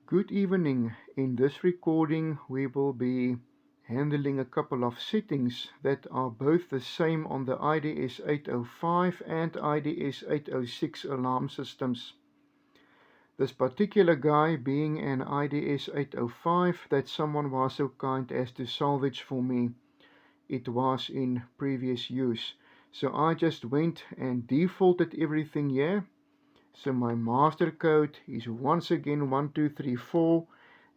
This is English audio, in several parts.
Good evening. In this recording we will be handling a couple of settings that are both the same on the IDS 805 and IDS 806 alarm systems. This particular guy being an IDS 805 that someone was so kind as to salvage for me. It was in previous use. So I just went and defaulted everything here. So my master code is once again 1234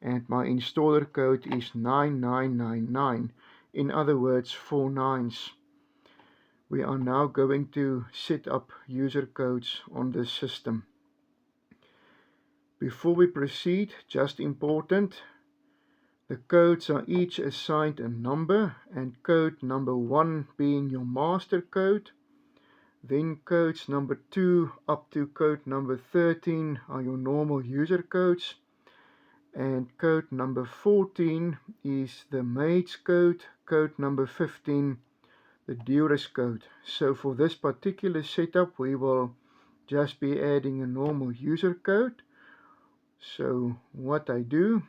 and my installer code is 9999. In other words, 4 nines. We are now going to set up user codes on this system. Before we proceed, just important, the codes are each assigned a number, and code number 1 being your master code. Then codes number 2 up to code number 13 are your normal user codes. And code number 14 is the maid's code. Code number 15, the Duras code. So for this particular setup, we will just be adding a normal user code. So what I do,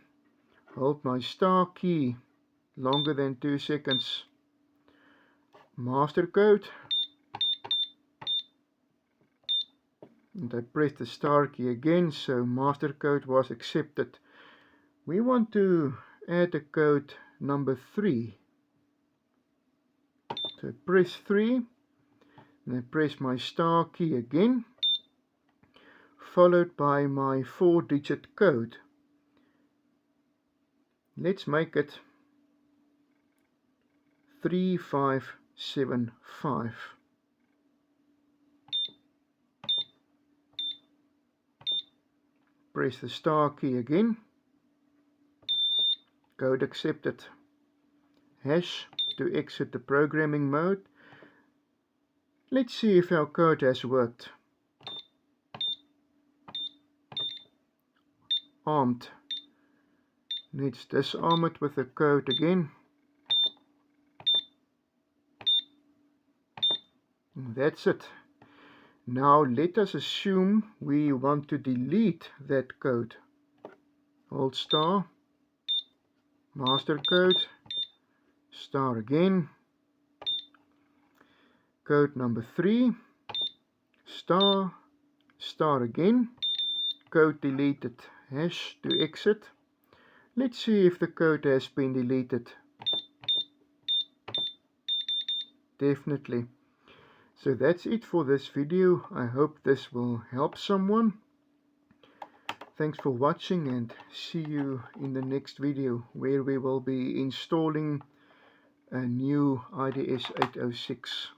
hold my star key longer than 2 seconds. Master code. And I press the star key again, so master code was accepted. We want to add a code number 3. So press 3, and I press my star key again, followed by my 4-digit code. Let's make it 3575. Press the star key again. Code accepted. Hash to exit the programming mode. Let's see if our code has worked. Armed. Let's disarm it with the code again. And that's it. Now let us assume we want to delete that code. Hold star, master code, star again, code number 3, star, star again, code deleted, hash to exit. Let's see if the code has been deleted. Definitely. So that's it for this video. I hope this will help someone. Thanks for watching and see you in the next video where we will be installing a new IDS 806.